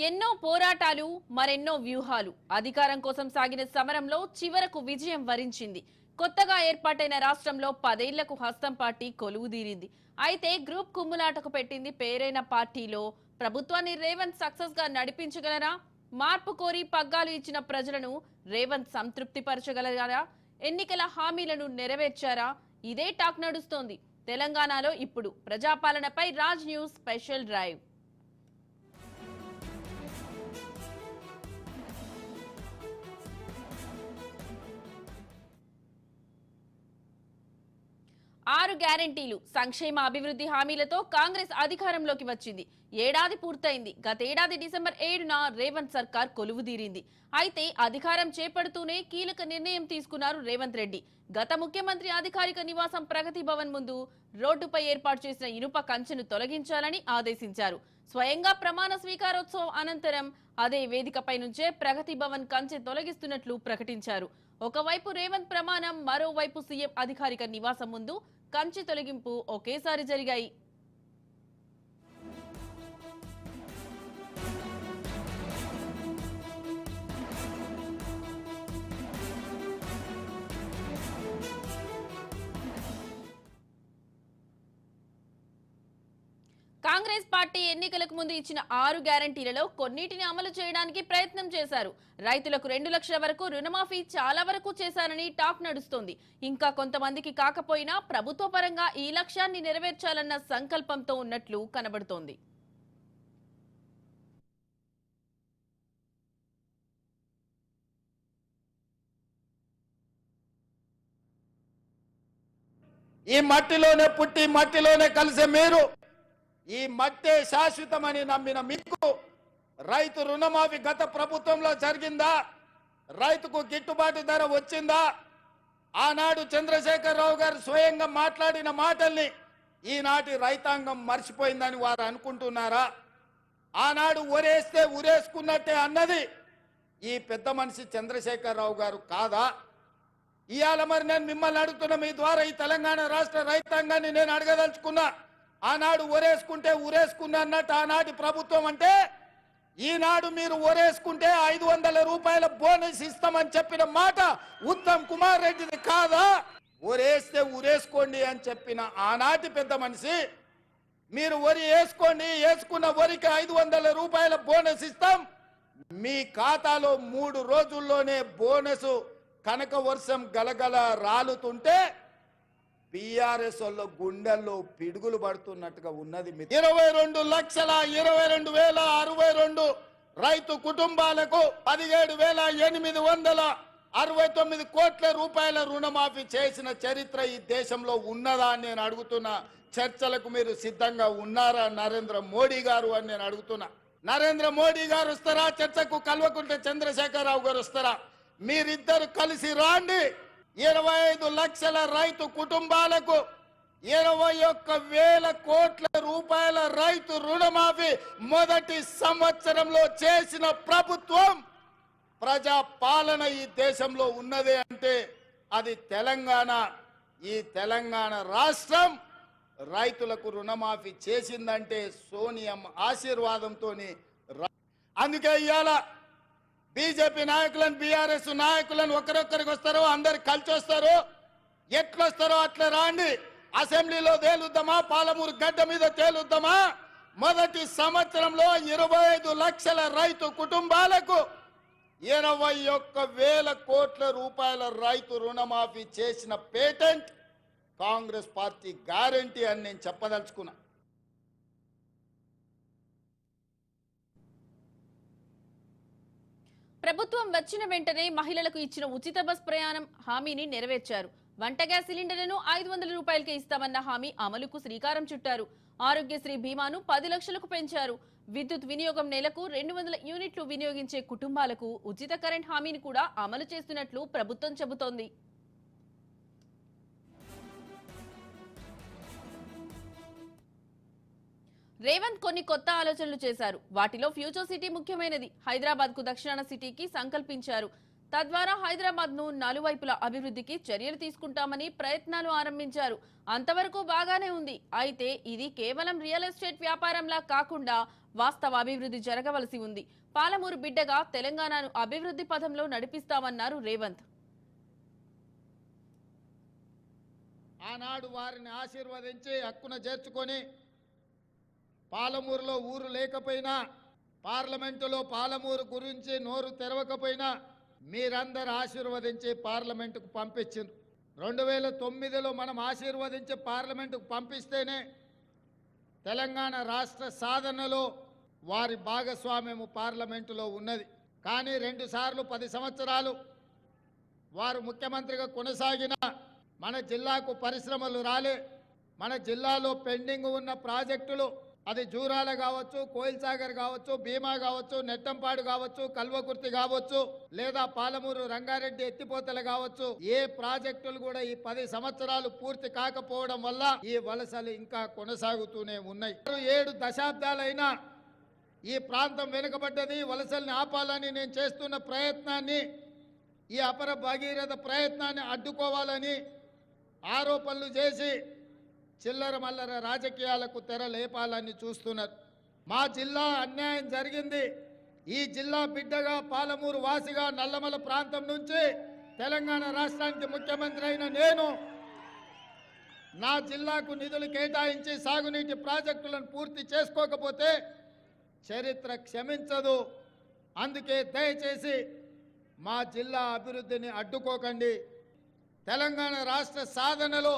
ఎన్నో పోరాటాలు మరెన్నో వ్యూహాలు అధికారం కోసం సాగిన సమరంలో చివరకు విజయం వరించింది. కొత్తగా ఏర్పాటైన రాష్ట్రంలో 10 ఏళ్లకు హస్తం పార్టీ కొలువుదీరింది. అయితే గ్రూప్ కుమ్ములాటకు పెట్టింది పేరైన పార్టీలో ప్రభుత్వాన్ని రేవంత్ సక్సెస్ గా నడిపించగలరా? మార్పు కోరి పగ్గాలు ఇచ్చిన ప్రజలను రేవంత్ సంతృప్తి పరచగలరా? ఎన్నికల హామీలను నెరవేర్చారా? ఇదే టాక్ నడుస్తోంది. తెలంగాణలో ఇప్పుడు ప్రజాపాలనపై రాజ్ న్యూస్ స్పెషల్ డ్రైవ్. 6 గ్యారెంటీలు సంక్షేమ అభివృద్ధి హామీలతో కాంగ్రెస్ అధికారంలోకి వచ్చింది. ఏడాది పూర్తయింది. గతేడాది డిసెంబర్ 7న రేవంత్ సర్కార్ కొలువుదీరింది. అయితే అధికారం చేపడుతూనే కీలక నిర్ణయం తీసుకున్నారు రేవంత్ రెడ్డి. గత ముఖ్యమంత్రి అధికారిక నివాసం ప్రగతి భవన్ ముందు రోడ్డుపై ఏర్పాటు చేసిన ఇనుప కంచెను తొలగించాలని ఆదేశించారు. స్వయంగా ప్రమాణ స్వీకారోత్సవం అనంతరం అదే వేదికపై నుంచే ప్రగతి భవన్ కంచె తొలగిస్తున్నట్లు ప్రకటించారు. ఒకవైపు రేవంత్ ప్రమాణం, మరోవైపు సీఎం అధికారిక నివాసం ముందు కంచె తొలగింపు ఒకేసారి జరిగాయి. కాంగ్రెస్ పార్టీ ఎన్నికలకు ముందు ఇచ్చిన 6 గ్యారెంటీలలో కొన్నిటిని అమలు చేయడానికి ప్రయత్నం చేశారు. రైతులకు 2 లక్షల వరకు రుణమాఫీ చాలా వరకు చేశారని టాక్ నడుస్తోంది. ఇంకా కొంతమందికి కాకపోయినా ప్రభుత్వ పరంగా ఈ లక్ష్యాన్ని నెరవేర్చాలన్న సంకల్పంతో ఉన్నట్లు కనబడుతోంది. ఈ మట్టిలోనే పుట్టి మట్టిలోనే కలిసే మీరు, ఈ మట్టే శాశ్వతమని నమ్మిన మీకు రైతు రుణమాఫీ గత ప్రభుత్వంలో జరిగిందా? రైతుకు గిట్టుబాటు ధర వచ్చిందా? ఆనాడు చంద్రశేఖరరావు గారు స్వయంగా మాట్లాడిన మాటల్ని ఈనాటి రైతాంగం మర్చిపోయిందని వారు అనుకుంటున్నారా? ఆనాడు ఒరేస్తే ఉరేసుకున్నట్టే అన్నది ఈ పెద్ద మనిషి చంద్రశేఖరరావు గారు కాదా? ఇవాళ మరి నేను మిమ్మల్ని అడుగుతున్నా, మీ ద్వారా ఈ తెలంగాణ రాష్ట్ర రైతాంగాన్ని నేను అడగదలుచుకున్నా. ఆనాడు ఒరేసుకుంటే ఉరేసుకున్నా అన్నట్టు ఆనాటి ప్రభుత్వం అంటే, ఈనాడు మీరు ఒరేసుకుంటే 500 రూపాయల బోనస్ ఇస్తామని చెప్పిన మాట ఉత్తమ్ కుమార్ రెడ్డిది కాదా? ఒరేస్తే ఉరేసుకోండి అని చెప్పిన ఆనాటి పెద్ద మనిషి, మీరు వరి వేసుకోండి, వేసుకున్న వరికి 500 రూపాయల బోనస్ ఇస్తాం, మీ ఖాతాలో 3 రోజుల్లోనే బోనస్ కనక వర్షం గలగల రాలుతుంటే బీఆర్ఎస్ వాళ్ళ గుండెల్లో పిడుగులు పడుతున్నట్టుగా ఉన్నది. 22,22,062 రైతు కుటుంబాలకు 17,869 కోట్ల రూపాయల రుణమాఫీ చేసిన చరిత్ర ఈ దేశంలో ఉన్నదా అని నేను అడుగుతున్నా. చర్చలకు మీరు సిద్ధంగా ఉన్నారా నరేంద్ర మోడీ గారు అని నేను అడుగుతున్నా. నరేంద్ర మోడీ గారు వస్తారా చర్చకు? కల్వకుంట్ల చంద్రశేఖరరావు గారు వస్తారా? మీరిద్దరు కలిసి రాండి. 25 లక్షల రైతు కుటుంబాలకు 21,000 కోట్ల రూపాయల రైతు రుణమాఫీ మొదటి సంవత్సరంలో చేసిన ప్రభుత్వం ప్రజా పాలన ఈ దేశంలో ఉన్నదే అంటే అది తెలంగాణ. ఈ తెలంగాణ రాష్ట్రం రైతులకు రుణమాఫీ చేసిందంటే సోనియమ్మ ఆశీర్వాదంతో. అందుకే ఇవాళ బీజేపీ నాయకులను, బీఆర్ఎస్ నాయకులను ఒకరొక్కరికి వస్తారో అందరు కలిసి వస్తారు. ఎట్లొస్తారో అట్లా రాండి. అసెంబ్లీలో తేలుద్దామా, పాలమూరు గడ్డ మీద తేలుద్దామా? మొదటి సంవత్సరంలో 25 లక్షల రైతు కుటుంబాలకు 21,000 కోట్ల రూపాయల రైతు రుణమాఫీ చేసిన పేటెంట్ కాంగ్రెస్ పార్టీ గ్యారంటీ అని నేను చెప్పదలుచుకున్నా. ప్రభుత్వం వచ్చిన వెంటనే మహిళలకు ఇచ్చిన ఉచిత బస్ ప్రయాణం హామీని నెరవేర్చారు. వంట గ్యాస్ సిలిండర్లను 500 రూపాయలకే ఇస్తామన్న హామీ అమలుకు శ్రీకారం చుట్టారు. ఆరోగ్యశ్రీ బీమాను 10 లక్షలకు పెంచారు. విద్యుత్ వినియోగం నెలకు 200 యూనిట్లు వినియోగించే కుటుంబాలకు ఉచిత కరెంట్ హామీని కూడా అమలు చేస్తున్నట్లు ప్రభుత్వం చెబుతోంది. రేవంత్ కొన్ని కొత్త ఆలోచనలు చేశారు. వాటిలో ఫ్యూచర్ సిటీ ముఖ్యమైనది. హైదరాబాద్ కు దక్షిణాన సిటీకి సంకల్పించారు. తద్వారా హైదరాబాద్ ను నలువైపుల అభివృద్ధికి చర్యలు తీసుకుంటామని ప్రయత్నాలు ఆరంభించారు. అంతవరకు బాగానే ఉంది. అయితే ఇది కేవలం రియల్ ఎస్టేట్ వ్యాపారంలా కాకుండా వాస్తవ అభివృద్ధి జరగవలసి ఉంది. పాలమూరు బిడ్డగా తెలంగాణను అభివృద్ధి పథంలో నడిపిస్తామన్నారు రేవంత్. ఆనాడు వారిని ఆశీర్వదించి హక్కున చేర్చుకొని పాలమూరులో ఊరు లేకపోయినా, పార్లమెంటులో పాలమూరు గురించి నోరు తెరవకపోయినా మీరందరూ ఆశీర్వదించి పార్లమెంటుకు పంపించింది. 2009లో మనం ఆశీర్వదించి పార్లమెంటుకు పంపిస్తేనే తెలంగాణ రాష్ట్ర సాధనలో వారి భాగస్వామ్యము పార్లమెంటులో ఉన్నది. కానీ 2 సార్లు 10 సంవత్సరాలు వారు ముఖ్యమంత్రిగా కొనసాగిన మన జిల్లాకు పరిశ్రమలు రాలే. మన జిల్లాలో పెండింగ్ ఉన్న ప్రాజెక్టులు, అది జూరాల కావచ్చు, కోయిల్ సాగర్ కావచ్చు, భీమా కావచ్చు, నెట్టంపాడు కావచ్చు, కల్వకుర్తి కావచ్చు, లేదా పాలమూరు రంగారెడ్డి ఎత్తిపోతలు కావచ్చు, ఏ ప్రాజెక్టులు కూడా ఈ 10 సంవత్సరాలు పూర్తి కాకపోవడం వల్ల ఈ వలసలు ఇంకా కొనసాగుతూనే ఉన్నాయి. 7 దశాబ్దాలైనా ఈ ప్రాంతం వెనుకబడ్డది. వలసల్ని ఆపాలని నేను చేస్తున్న ప్రయత్నాన్ని, ఈ అపర భగీరథ ప్రయత్నాన్ని అడ్డుకోవాలని ఆరోపణలు చేసి చిల్లర మల్లర రాజకీయాలకు తెర లేపాలని చూస్తున్నారు. మా జిల్లా అన్యాయం జరిగింది. ఈ జిల్లా బిడ్డగా, పాలమూరు వాసిగా, నల్లమల ప్రాంతం నుంచి తెలంగాణ రాష్ట్రానికి ముఖ్యమంత్రి అయిన నేను నా జిల్లాకు నిధులు కేటాయించి సాగునీటి ప్రాజెక్టులను పూర్తి చేసుకోకపోతే చరిత్ర క్షమించదు. అందుకే దయచేసి మా జిల్లా అభివృద్ధిని అడ్డుకోకండి. తెలంగాణ రాష్ట్ర సాధనలో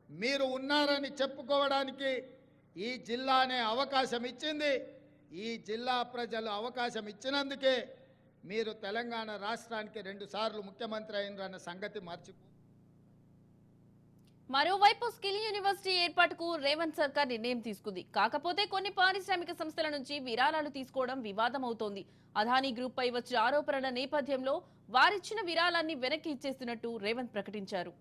మీరు ఉన్నారని చెప్పుకోవడానికి ఈ జిల్లానే అవకాశం ఇచ్చింది. ఈ జిల్లా ప్రజలు అవకాశం ఇచ్చినందుకే మీరు తెలంగాణ రాష్ట్రానికి 2 సార్లు ముఖ్యమంత్రి అయినరన్న సంగతి మర్చిపో. మరోవైపు స్కిల్ యూనివర్సిటీ ఏర్పాటుకు రేవంత్ సర్కార్ నిర్ణయం తీసుకుంది. కాకపోతే కొన్ని పారిశ్రామిక సంస్థల నుంచి విరాళాలు తీసుకోవడం వివాదమవుతోంది. అదానీ గ్రూప్ పై వచ్చిన ఆరోపణల నేపథ్యంలో వారిచ్చిన విరాళాన్ని వెనక్కి ఇచ్చేస్తున్నట్టు రేవంత్ ప్రకటించారు.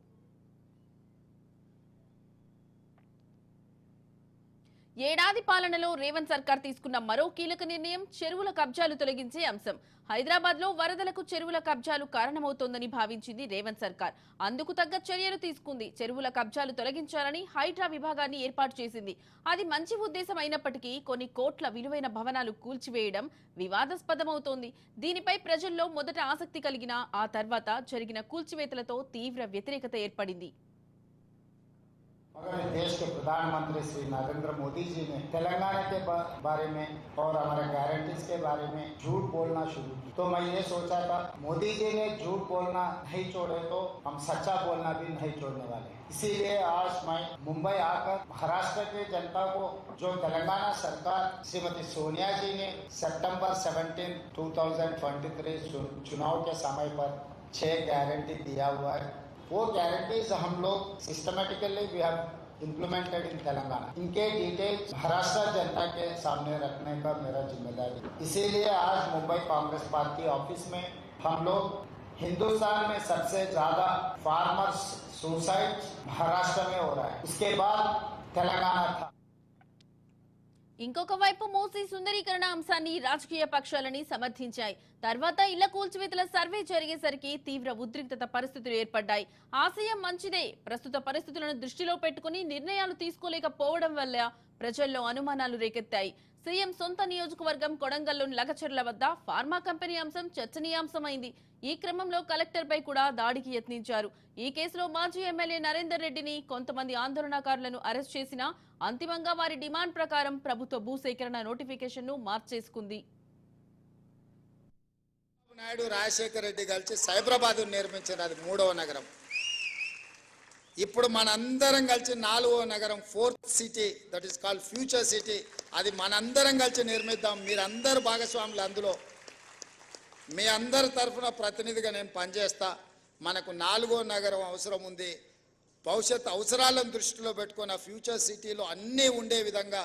ఏడాది పాలనలో రేవంత్ సర్కార్ తీసుకున్న మరో కీలక నిర్ణయం చెరువుల కబ్జాలు తొలగించే అంశం. హైదరాబాద్ లో వరదలకు చెరువుల కబ్జాలు కారణమవుతోందని భావించింది రేవంత్ సర్కార్. అందుకు తగ్గ చర్యలు తీసుకుంది. చెరువుల కబ్జాలు తొలగించాలని హైడ్రా విభాగాన్ని ఏర్పాటు చేసింది. అది మంచి ఉద్దేశం అయినప్పటికీ కొన్ని కోట్ల విలువైన భవనాలు కూల్చివేయడం వివాదాస్పదమవుతోంది. దీనిపై ప్రజల్లో మొదట ఆసక్తి కలిగిన ఆ తర్వాత జరిగిన కూల్చివేతలతో తీవ్ర వ్యతిరేకత ఏర్పడింది. मगर देश के प्रधानमंत्री श्री नरेंद्र मोदी जी ने तेलंगाना के बारे में और हमारे गारंटीज के बारे में झूठ बोलना शुरू किया। तो मैं ये सोचा था मोदी जी ने झूठ बोलना नहीं छोड़े तो हम सच्चा बोलना भी नहीं छोड़ने वाले। इसीलिए आज मैं मुंबई आकर महाराष्ट्र की जनता को जो तेलंगाना सरकार श्रीमती सोनिया जी ने सितंबर 17, 2023 चुनाव के समय पर 6 गारंटी दिया हुआ है, वो गारंटीज हम लोग systematically we have implemented in Telangana. इनके डिटेल्स महाराष्ट्र जनता के सामने रखने का मेरा जिम्मेदारी। इसीलिए आज मुंबई कांग्रेस पार्टी ऑफिस में हम लोग हिंदुस्तान में सबसे ज्यादा फार्मर्स सुसाइड महाराष्ट्र में हो रहा है, उसके बाद तेलंगाना था। ఇంకొక వైపు మూసీ సుందరీకరణ అంశాన్ని రాజకీయ పక్షాలని సమర్థించాయి. తర్వాత ఇళ్ల కూల్చివేతల సర్వే జరిగేసరికి తీవ్ర ఉద్రిక్తత పరిస్థితులు ఏర్పడ్డాయి. ఆశయం మంచిదే, ప్రస్తుత పరిస్థితులను దృష్టిలో పెట్టుకుని నిర్ణయాలు తీసుకోలేకపోవడం వల్ల ప్రజల్లో అనుమానాలు రేకెత్తాయి. సీఎం సొంత నియోజకవర్గం కొడంగల్లోని లగచర్ల వద్ద ఫార్మా కంపెనీ అంశం చర్చనీయాంశమైంది. ఈ క్రమంలో కలెక్టర్పై కూడా దాడికి యత్నించారు. ఈ కేసులో మాజీ ఎమ్మెల్యే నరేందర్ రెడ్డిని, కొంతమంది ఆందోళనకారులను అరెస్ట్ చేసినా అంతిమంగా వారి డిమాండ్ ప్రకారం ప్రభుత్వ భూసేకరణ నోటిఫికేషన్ను మార్చేసుకుంది. నాయుడు రాజశేఖర రెడ్డి కలిసి సైబరాబాద్ నిర్మించారు. అది 3వ నగరం. ఇప్పుడు మనందరం కలిసి 4వ నగరం, 4th city, that is called future city. అది మనందరం కలిసి నిర్మిద్దాం. మీరందరూ భాగస్వాములు. అందులో మీ అందరి తరఫున ప్రతినిధిగా నేను పనిచేస్తా. మనకు 4వ నగరం అవసరం ఉంది. భవిష్యత్ అవసరాలను దృష్టిలో పెట్టుకున్న ఫ్యూచర్ సిటీలో అన్నీ ఉండే విధంగా,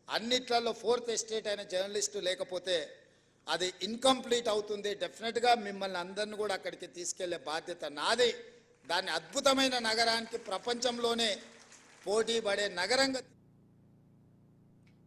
అన్నిట్లలో 4th ఎస్టేట్ అయిన జర్నలిస్టు లేకపోతే అది ఇన్కంప్లీట్ అవుతుంది. డెఫినెట్గా మిమ్మల్ని అందరిని కూడా అక్కడికి తీసుకెళ్లే బాధ్యత నాది. దాన్ని అద్భుతమైన నగరానికి ప్రపంచంలోనే పోటీ పడే నగరంగా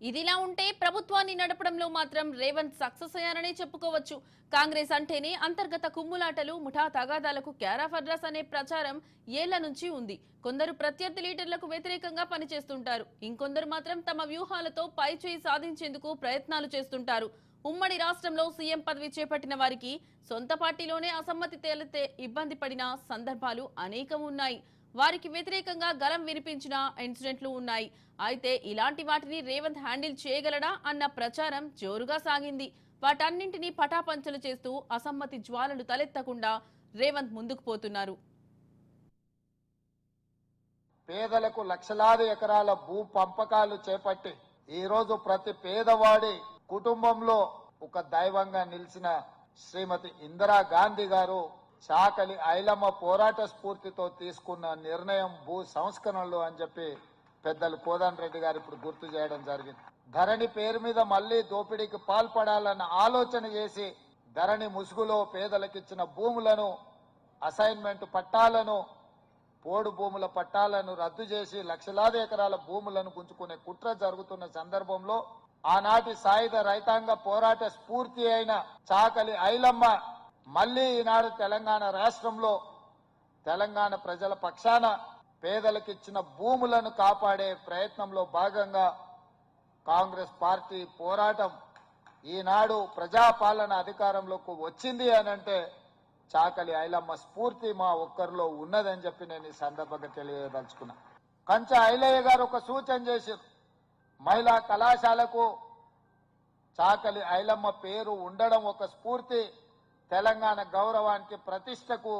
ఇదిలా ఉంటే ప్రభుత్వాన్ని నడపడంలో మాత్రం రేవంత్ సక్సెస్ అయ్యారనే చెప్పుకోవచ్చు. కాంగ్రెస్ అంటేనే అంతర్గత కుమ్ములాటలు, ముఠా తగాదాలకు క్యారాఫ్ అడ్రస్ అనే ప్రచారం ఏళ్ల నుంచి ఉంది. కొందరు ప్రత్యర్థి లీడర్లకు వ్యతిరేకంగా పనిచేస్తుంటారు, ఇంకొందరు మాత్రం తమ వ్యూహాలతో పైచేయి సాధించేందుకు ప్రయత్నాలు చేస్తుంటారు. ఉమ్మడి రాష్ట్రంలో సీఎం పదవి చేపట్టిన వారికి సొంత పార్టీలోనే అసమ్మతి తేలితే ఇబ్బంది పడిన సందర్భాలు అనేకం ఉన్నాయి. వారికి వ్యతిరేకంగా గలం వినిపించిన ఇన్సిడెంట్లు ఉన్నాయి. అయితే ఇలాంటి వాటిని రేవంత్ హ్యాండిల్ చేయగలడా అన్న ప్రచారం జోరుగా సాగింది. వాటన్నింటినీ పటాపంచలు చేస్తూ అసమ్మతి జ్వాలలు తలెత్తకుండా రేవంత్ ముందుకు పోతున్నారు. పేదలకు లక్షలాది ఎకరాల భూ పంపకాలు చేపట్టి ఈ రోజు ప్రతి పేదవాడి కుటుంబంలో ఒక దైవంగా నిలిచిన శ్రీమతి ఇందిరాగాంధీ గారు చాకలి ఐలమ్మ పోరాట స్ఫూర్తితో తీసుకున్న నిర్ణయం భూ సంస్కరణలు అని చెప్పి పెద్దలు కోదండ రెడ్డి గారు ఇప్పుడు గుర్తు చేయడం జరిగింది. ధరణి పేరు మీద మళ్లీ దోపిడీకి పాల్పడాలన్న ఆలోచన చేసి ధరణి ముసుగులో పేదలకిచ్చిన భూములను, అసైన్మెంట్ పట్టాలను, పోడు భూముల పట్టాలను రద్దు చేసి లక్షలాది ఎకరాల భూములను గుంజుకునే కుట్ర జరుగుతున్న సందర్భంలో ఆనాటి సాయుధ రైతాంగ పోరాట స్ఫూర్తి అయిన చాకలి ఐలమ్మ మళ్లీ ఈనాడు తెలంగాణ రాష్ట్రంలో తెలంగాణ ప్రజల పక్షాన పేదలకిచ్చిన భూములను కాపాడే ప్రయత్నంలో భాగంగా కాంగ్రెస్ పార్టీ పోరాటం ఈనాడు ప్రజాపాలన అధికారంలోకి వచ్చింది అనంటే చాకలి ఐలమ్మ స్ఫూర్తి మా ఒక్కరిలో ఉన్నదని చెప్పి నేను ఈ సందర్భంగా తెలియదలుచుకున్నా. కంచ ఐలయ్య గారు ఒక సూచన చేశారు, మహిళా కళాశాలకు చాకలి ఐలమ్మ పేరు ఉండడం ఒక స్ఫూర్తి, తెలంగాణ గౌరవానికి ప్రతిష్టకు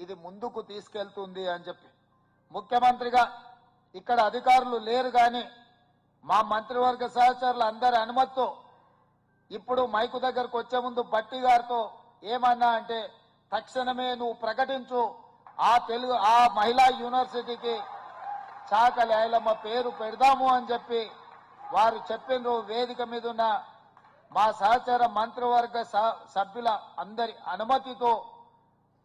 ఇది ముందుకు తీసుకెళ్తుంది అని చెప్పి. ముఖ్యమంత్రిగా ఇక్కడ అధికారులు లేరు కానీ మా మంత్రివర్గ సహచరులు అందరి అనుమతితో ఇప్పుడు మైకు దగ్గరకు వచ్చే ముందు బట్టి గారితో ఏమన్నా అంటే తక్షణమే నువ్వు ప్రకటించు, ఆ మహిళా యూనివర్సిటీకి చాకలి ఐలమ్మ పేరు పెడదాము అని చెప్పి వారు చెప్పిన వేదిక మీద ఉన్న మా సహచర మంత్రివర్గ సభ్యుల అందరి అనుమతితో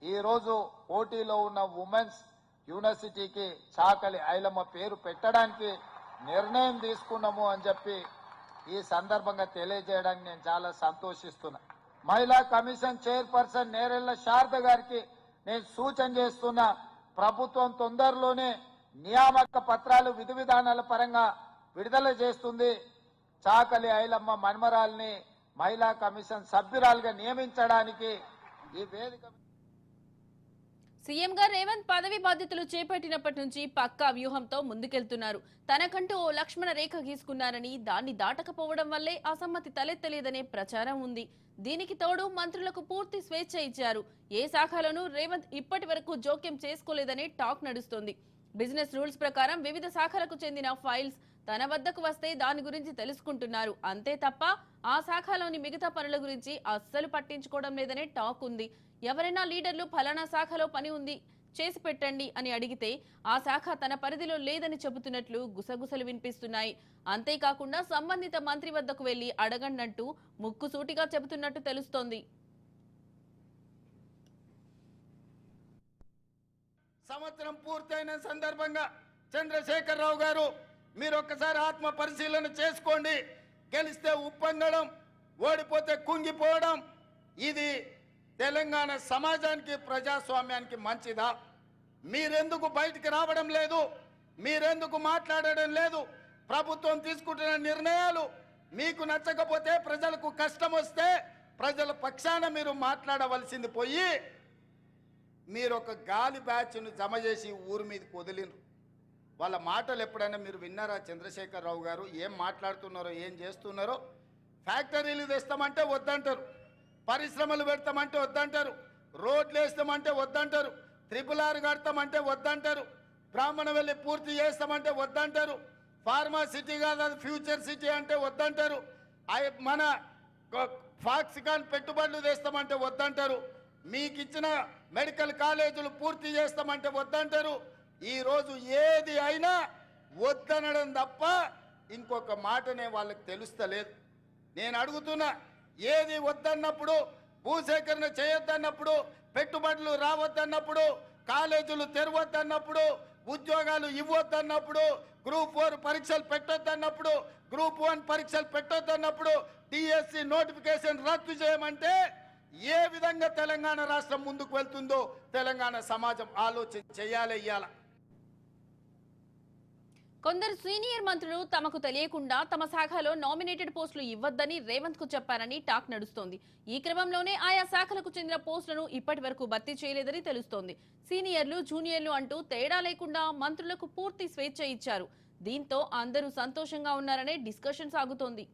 ఈరోజు పోటీలో ఉన్న ఉమెన్స్ యూనివర్సిటీకి చాకలి ఐలమ్మ పేరు పెట్టడానికి నిర్ణయం తీసుకున్నాము అని చెప్పి ఈ సందర్భంగా తెలియజేయడానికి నేను చాలా సంతోషిస్తున్నా. మహిళా కమిషన్ చైర్పర్సన్ నేరెళ్ల శారద గారికి నేను సూచన చేస్తున్నా, ప్రభుత్వం తొందరలోనే నియామక పత్రాలు విధి విధానాల పరంగా విడుదల చేస్తుంది. చాకలి ఐలమ్మ మన్మరాల్ని మహిళా కమిషన్ సభ్యురాలుగా నియమించడానికి ఈ వేదిక. సీఎంగా రేవంత్ పదవి బాధ్యతలు చేపట్టినప్పటి నుంచి పక్కా వ్యూహంతో ముందుకెళ్తున్నారు. తనకంటూ ఓ లక్ష్మణ రేఖ గీసుకున్నారని, దాన్ని దాటకపోవడం వల్లే అసమ్మతి తలెత్తలేదనే ప్రచారం ఉంది. దీనికి తోడు మంత్రులకు పూర్తి స్వేచ్ఛ ఇచ్చారు. ఏ శాఖలోనూ రేవంత్ ఇప్పటి వరకు జోక్యం చేసుకోలేదనే టాక్ నడుస్తోంది. బిజినెస్ రూల్స్ ప్రకారం వివిధ శాఖలకు చెందిన ఫైల్స్ తన వద్దకు వస్తే దాని గురించి తెలుసుకుంటున్నారు, అంతే తప్ప ఆ శాఖలోని మిగతా పనుల గురించి అస్సలు పట్టించుకోవడం లేదనే టాక్ ఉంది. ఎవరైనా లీడర్లు ఫలానా శాఖలో పని ఉంది చేసి పెట్టండి అని అడిగితే ఆ శాఖ తన పరిధిలో లేదని చెబుతున్నట్లు గుసగుసలు వినిపిస్తున్నాయి. అంతేకాకుండా సంబంధిత మంత్రి వద్దకు వెళ్లి అడగండంటూ ముక్కుసూటిగా చెబుతున్నట్టు తెలుస్తోంది. సంవత్సరం పూర్తయిన సందర్భంగా చంద్రశేఖరరావు గారు మీరు ఒక్కసారి ఆత్మ పరిశీలన చేసుకోండి. గెలిస్తే ఉప్పొంగడం, ఓడిపోతే కుంగిపోవడం, ఇది తెలంగాణ సమాజానికి ప్రజాస్వామ్యానికి మంచిదా? మీరెందుకు బయటికి రావడం లేదు? మీరెందుకు మాట్లాడడం లేదు? ప్రభుత్వం తీసుకుంటున్న నిర్ణయాలు మీకు నచ్చకపోతే, ప్రజలకు కష్టం వస్తే ప్రజల పక్షాన మీరు మాట్లాడవలసింది పోయి మీరు ఒక గాలి బ్యాచ్ను జమ చేసి ఊరి మీదకి వదిలినరు. వాళ్ళ మాటలు ఎప్పుడైనా మీరు విన్నారా? చంద్రశేఖరరావు గారు ఏం మాట్లాడుతున్నారో, ఏం చేస్తున్నారో? ఫ్యాక్టరీలు తెస్తామంటే వద్దంటారు, పరిశ్రమలు పెడతామంటే వద్దంటారు, రోడ్లు వేస్తామంటే వద్దంటారు, RRR కడతామంటే వద్దంటారు, బ్రాహ్మణవెల్లి పూర్తి చేస్తామంటే వద్దంటారు, ఫార్మా సిటీ కాదు అది ఫ్యూచర్ సిటీ అంటే వద్దంటారు, మన ఫాక్సికాన్ పెట్టుబడులు తెస్తామంటే వద్దంటారు, మీకు ఇచ్చిన మెడికల్ కాలేజీలు పూర్తి చేస్తామంటే వద్దంటారు. ఈరోజు ఏది అయినా వద్దనడం తప్ప ఇంకొక మాటనే వాళ్ళకి తెలుస్తలేదు. నేను అడుగుతున్నా, ఏది వద్దన్నప్పుడు, భూసేకరణ చేయొద్దన్నప్పుడు, పెట్టుబడులు రావద్దన్నప్పుడు కాలేజీలు తెరవద్దన్నప్పుడు, ఉద్యోగాలు ఇవ్వద్దన్నప్పుడు, గ్రూప్ 4 పరీక్షలు పెట్టొద్దన్నప్పుడు, గ్రూప్ 1 పరీక్షలు పెట్టొద్దన్నప్పుడు, డిఎస్సి నోటిఫికేషన్ రద్దు చేయమంటే ఏ విధంగా తెలంగాణ రాష్ట్రం ముందుకు వెళ్తుందో తెలంగాణ సమాజం ఆలోచన చేయాలి. ఇయ్యాల కొందరు సీనియర్ మంత్రులు తమకు తెలియకుండా తమ శాఖలో నామినేటెడ్ పోస్టులు ఇవ్వద్దని రేవంత్ కు చెప్పారని టాక్ నడుస్తోంది. ఈ క్రమంలోనే ఆయా శాఖలకు చెందిన పోస్టులను ఇప్పటి వరకు భర్తీ చేయలేదని తెలుస్తోంది. సీనియర్లు, జూనియర్లు అంటూ తేడా లేకుండా మంత్రులకు పూర్తి స్వేచ్ఛ ఇచ్చారు. దీంతో అందరూ సంతోషంగా ఉన్నారనే డిస్కషన్ సాగుతోంది.